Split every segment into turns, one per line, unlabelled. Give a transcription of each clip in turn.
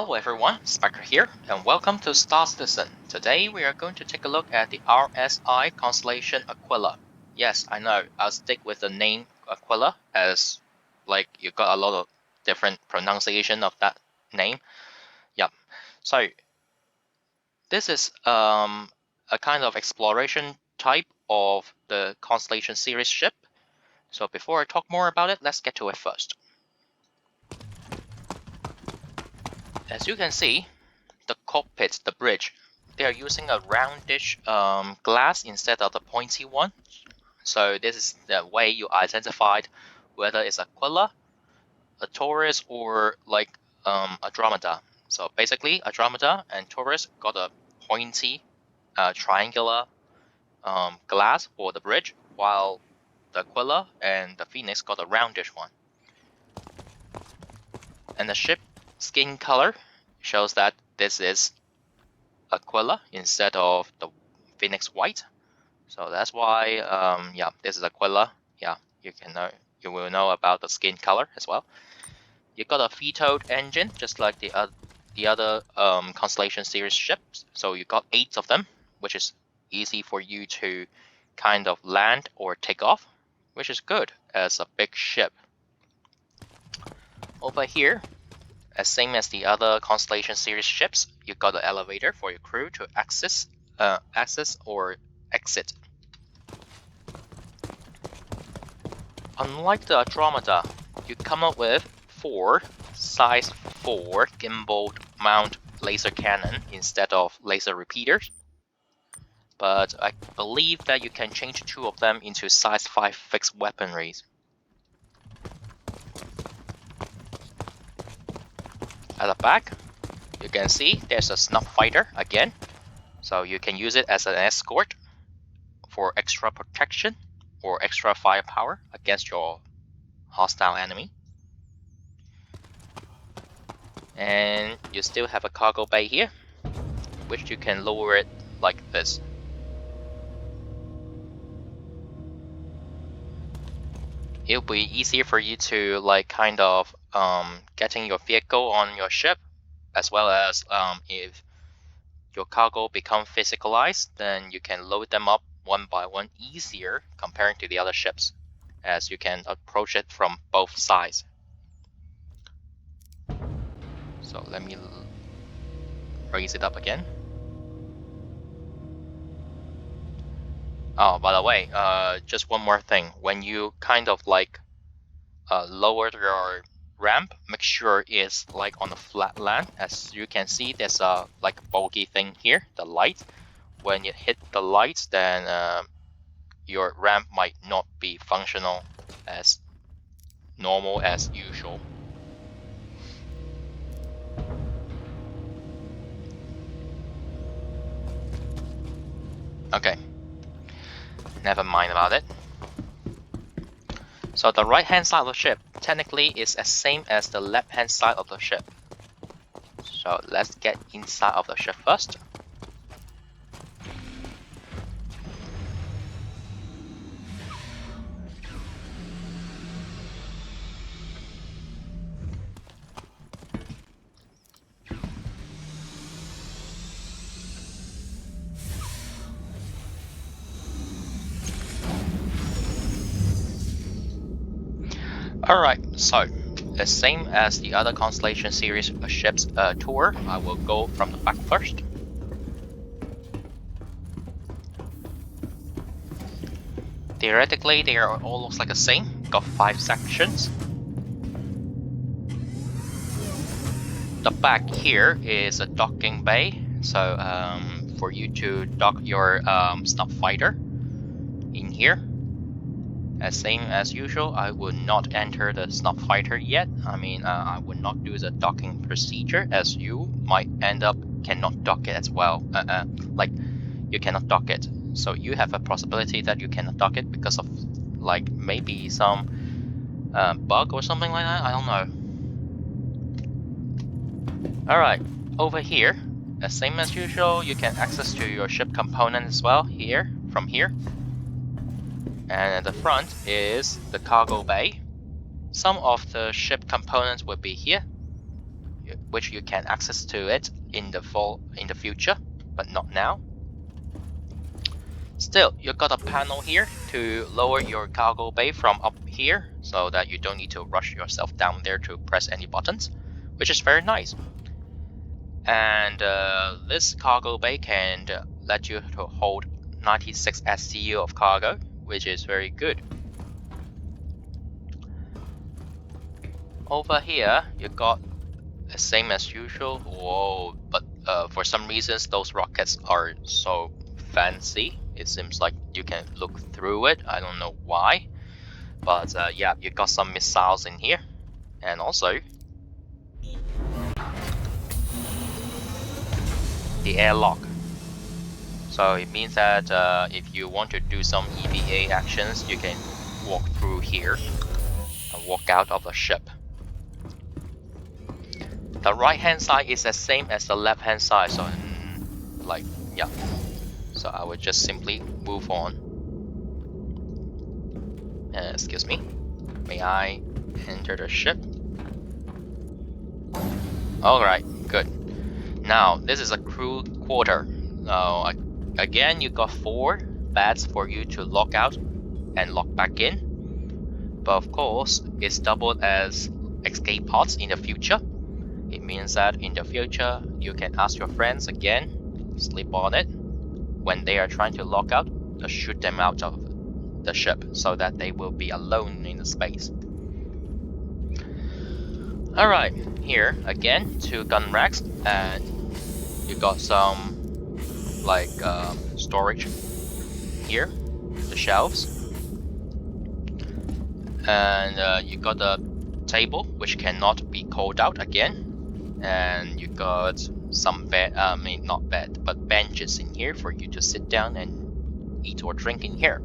Hello everyone, Specter here, and welcome to Star Citizen. Today we are going to take a look at the RSI Constellation Aquila. Yes, I know, I'll stick with the name Aquila as you got a lot of different pronunciation of that name. Yep. So this is a kind of exploration type of the Constellation series ship. So before I talk more about it, let's get to it first. As you can see, the cockpit, the bridge, they are using a roundish glass instead of the pointy one. So this is the way you identified whether it's Aquila, a Taurus, or Andromeda. So basically, Andromeda and Taurus got a pointy triangular glass for the bridge, while the Aquila and the Phoenix got a roundish one. And the ship skin color shows that this is Aquila instead of the Phoenix white. So that's why this is Aquila. Yeah, you will know about the skin color as well. You got a three-towed engine just like the other Constellation series ships. So you got 8 of them, which is easy for you to kind of land or take off, which is good as a big ship. Over here, as same as the other Constellation series ships, you got an elevator for your crew to access or exit. Unlike the Andromeda, you come up with 4 size 4 gimbal mount laser cannon instead of laser repeaters. But I believe that you can change 2 of them into size 5 fixed weaponries. At the back, you can see there's a snuff fighter again, so you can use it as an escort for extra protection or extra firepower against your hostile enemy. And you still have a cargo bay here, which you can lower it like this. It'll be easier for you to getting your vehicle on your ship, as well as if your cargo become physicalized, then you can load them up one by one easier comparing to the other ships, as you can approach it from both sides. So let me raise it up again. Oh, by the way, just one more thing. When you lower your ramp, make sure it's on a flat land. As you can see, there's a bulky thing here, the light. When you hit the lights, then your ramp might not be functional as normal as usual. Okay, never mind about it. So the right hand side of the ship technically is as same as the left hand side of the ship. So let's get inside of the ship first. Alright, so the same as the other Constellation series ships tour, I will go from the back first. Theoretically, they are all looks like the same. Got 5 sections. The back here is a docking bay, so for you to dock your snuff fighter in here. As same as usual, I would not enter the snuff fighter yet. I would not do the docking procedure, as you might end up cannot dock it as well. You cannot dock it. So you have a possibility that you cannot dock it because of maybe some bug or something like that. I don't know. Alright, over here, as same as usual, you can access to your ship component as well here, from here. And at the front is the cargo bay. Some of the ship components will be here. which you can access to it in the future, but not now. Still, you got a panel here to lower your cargo bay from up here, so that you don't need to rush yourself down there to press any buttons, which is very nice. And this cargo bay can let you to hold 96 SCU of cargo, which is very good. Over here, you got the same as usual. Whoa, but for some reasons those rockets are so fancy. It seems like you can look through it. I don't know why, but yeah, you got some missiles in here, and also the airlock. So it means that if you want to do some EVA actions, you can walk through here and walk out of the ship. The right hand side is the same as the left hand side, so like, yeah. So I would just simply move on. Excuse me. May I enter the ship? Alright, good. Now, this is a Crude Quarter. Now, again, you got 4 beds for you to lock out and lock back in. But of course, it's doubled as escape pods in the future. It means that in the future, you can ask your friends again, sleep on it. When they are trying to lock out, just shoot them out of the ship so that they will be alone in the space. Alright, here again, 2 gun racks, and you got some like storage here, the shelves, and you got a table which cannot be called out again, and you got some not bed, but benches in here for you to sit down and eat or drink in here.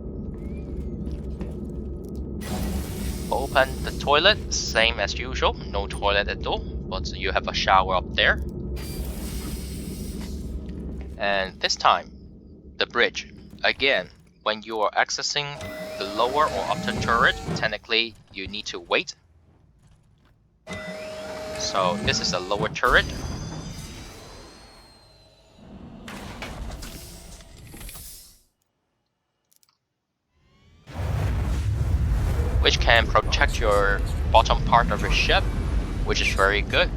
Open the toilet, same as usual, no toilet at all, but you have a shower up there. And this time, the bridge. Again, when you are accessing the lower or upper turret, technically you need to wait. So this is a lower turret. Which can protect your bottom part of your ship, which is very good.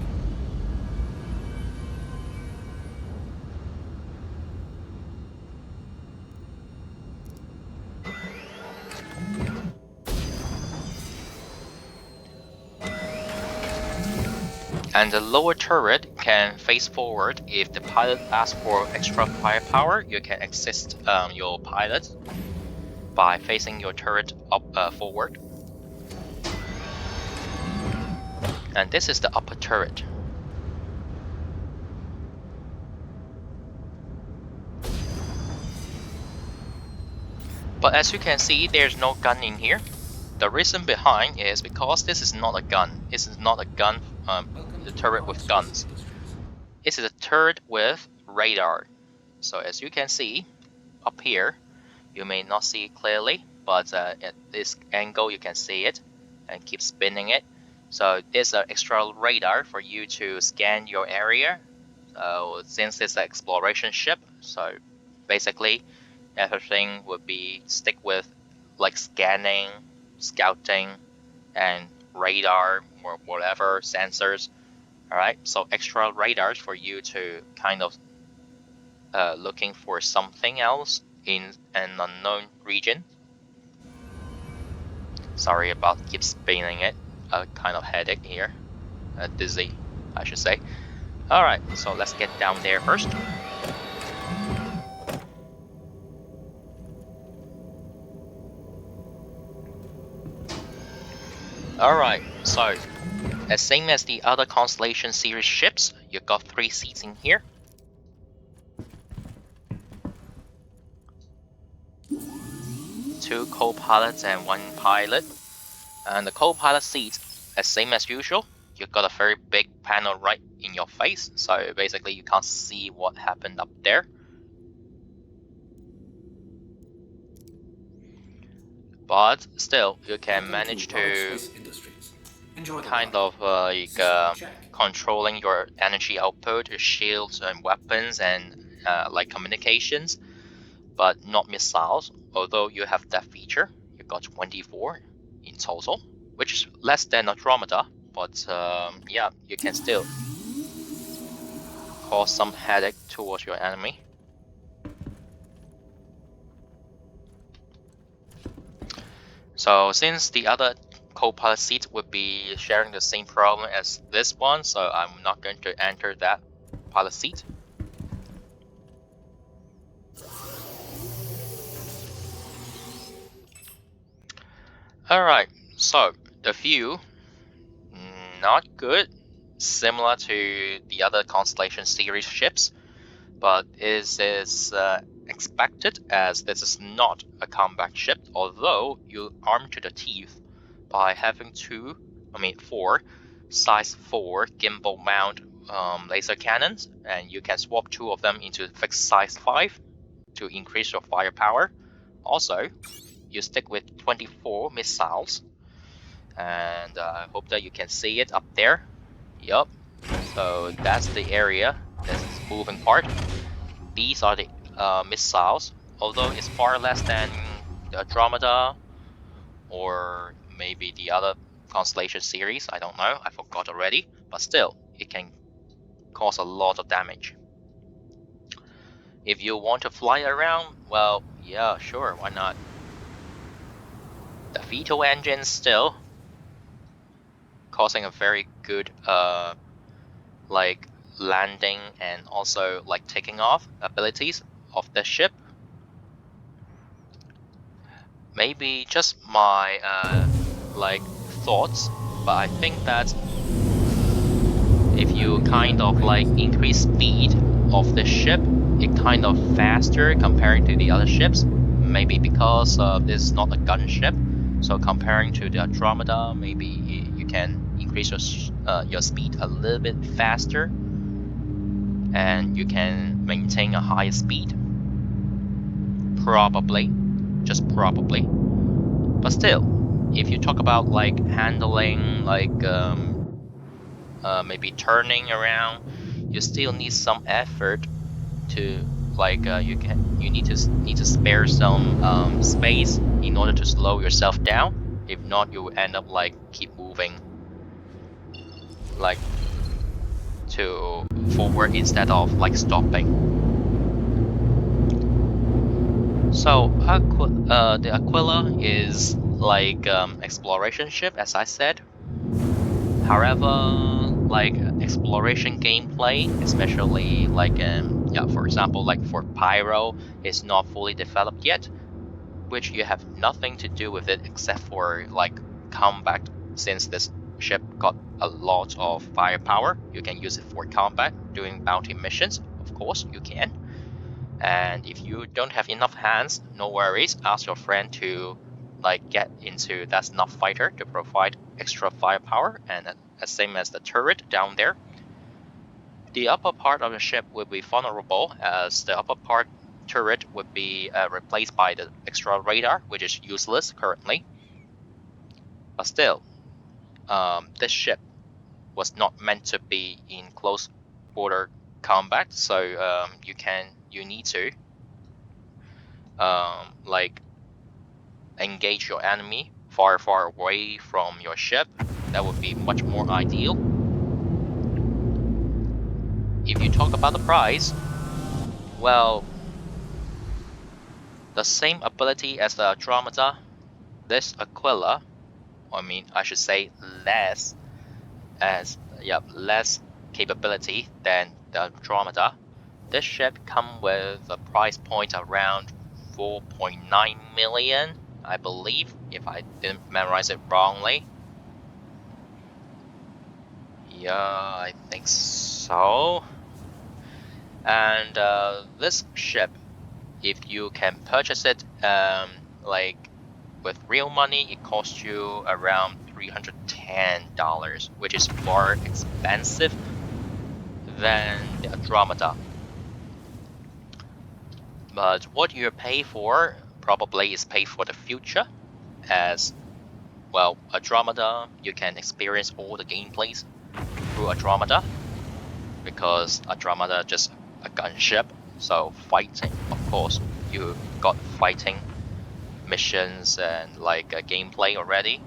And the lower turret can face forward. If the pilot asks for extra firepower, you can assist your pilot by facing your turret up forward. And this is the upper turret. But as you can see, there's no gun in here. The reason behind is because this is not a gun. This is not a gun, the turret with guns. This is a turret with radar. So as you can see, up here, you may not see it clearly, but at this angle you can see it, and keep spinning it. So there's an extra radar for you to scan your area. So since it's an exploration ship, so basically everything would be stick with like scanning, scouting, and radar or whatever sensors. Alright, so extra radars for you to kind of looking for something else in an unknown region. Sorry about keep spinning it, kind of headache here, dizzy I should say. Alright, so let's get down there first. Alright, so as same as the other Constellation series ships, you got 3 seats in here. Two co-pilots and 1 pilot. And the co-pilot seat, as same as usual, you got a very big panel right in your face, so basically you can't see what happened up there. But still, you can manage to kind of like controlling your energy output, your shields and weapons, and like communications, but not missiles. Although you have that feature, you got 24 in total, which is less than Andromeda, but yeah, you can still cause some headache towards your enemy. So since the other co-pilot seat would be sharing the same problem as this one, so I'm not going to enter that pilot seat. Alright, so the view, not good, similar to the other Constellation series ships, but is expected as this is not a combat ship, although you armed to the teeth by having four size 4 gimbal mount laser cannons, and you can swap 2 of them into fixed size 5 to increase your firepower. Also, you stick with 24 missiles, and I hope that you can see it up there. Yup, so that's the area, that's the moving part. These are the missiles, although it's far less than the Andromeda or maybe the other Constellation series, I don't know, I forgot already, but still, it can cause a lot of damage. If you want to fly around, well, yeah, sure, why not? The Veto engine still causing a very good like landing and also like taking off abilities of the ship. Maybe just my like thoughts, but I think that if you kind of like increase speed of the ship, it kind of faster comparing to the other ships. Maybe because this is not a gunship, so comparing to the Andromeda, maybe you can increase your speed a little bit faster, and you can maintain a higher speed. Probably, just probably. But still, if you talk about like handling, like maybe turning around, you still need some effort to like you need to spare some space in order to slow yourself down. If not, you will end up like keep moving like to forward instead of like stopping. So the Aquila is like exploration ship, as I said. However, like exploration gameplay, especially like yeah, for example, like for Pyro, is not fully developed yet, which you have nothing to do with it except for like combat. Since this ship got a lot of firepower, you can use it for combat, doing bounty missions. Of course, you can. And if you don't have enough hands, no worries. Ask your friend to like get into that snuff fighter to provide extra firepower, and same as the turret down there. The upper part of the ship will be vulnerable, as the upper part turret would be replaced by the extra radar, which is useless currently. But still, this ship was not meant to be in close quarter combat, so you need to like engage your enemy far away from your ship. That would be much more ideal. If you talk about the price, well, the same ability as the Andromeda, this Aquila, I should say less less capability than the Andromeda. This ship come with a price point around 4.9 million, I believe, if I didn't memorize it wrongly. Yeah, I think so. And this ship, if you can purchase it like with real money, it costs you around $310, which is more expensive than the Andromeda. But what you pay for probably is paid for the future, as well, Andromeda, you can experience all the gameplays through Andromeda, because Andromeda just a gunship. So fighting, of course, you got fighting missions and like a gameplay already.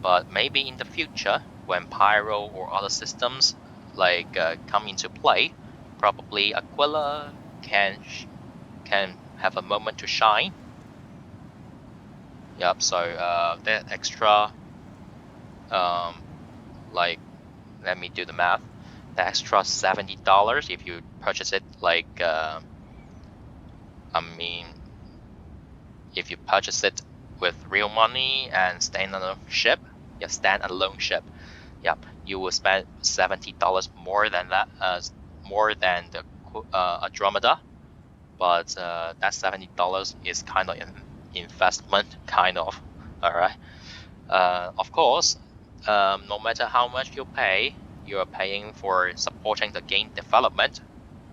But maybe in the future, when Pyro or other systems like come into play, probably Aquila can have a moment to shine. Yep. So that extra, like, let me do the math. The extra $70 if you purchase it, like, I mean, if you purchase it with real money and standalone ship, yeah, standalone ship, yep, you will spend $70 more than that, more than the Andromeda. But that $70 is kind of an investment, kind of. All right. Of course, no matter how much you pay, you are paying for supporting the game development.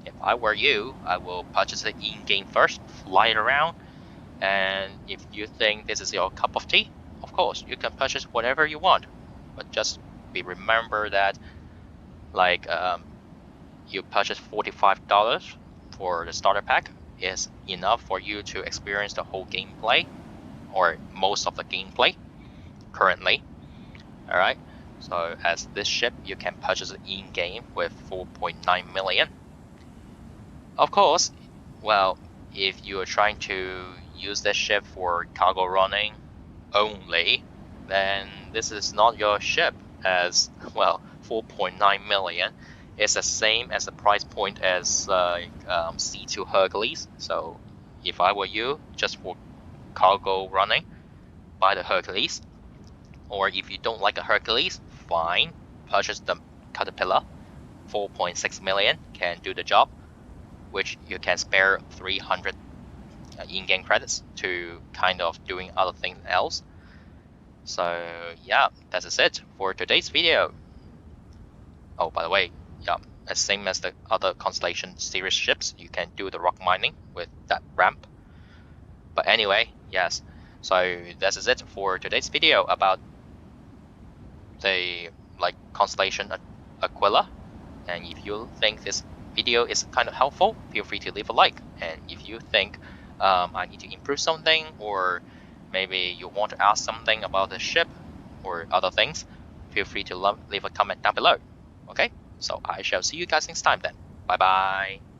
If I were you, I will purchase it in-game first, fly it around, and if you think this is your cup of tea, of course, you can purchase whatever you want. But just remember that, like, you purchase $45 for the starter pack is enough for you to experience the whole gameplay, or most of the gameplay currently. All right. So as this ship, you can purchase it in game with 4.9 million. Of course, well, if you are trying to use this ship for cargo running only, then this is not your ship, as well. 4.9 million is the same as the price point as C2 Hercules. So if I were you, just for cargo running, buy the Hercules. Or if you don't like a Hercules, fine, purchase the Caterpillar. 4.6 million can do the job, which you can spare 300 in-game credits to kind of doing other things else. So yeah, that is it for today's video. Oh, by the way, yeah, as same as the other Constellation series ships, you can do the rock mining with that ramp. But anyway, yes, so that is it for today's video about the like Constellation Aquila. And if you think this video is kind of helpful, feel free to leave a like. And if you think I need to improve something, or maybe you want to ask something about the ship or other things, feel free to leave a comment down below. Okay, so I shall see you guys next time then. Bye bye.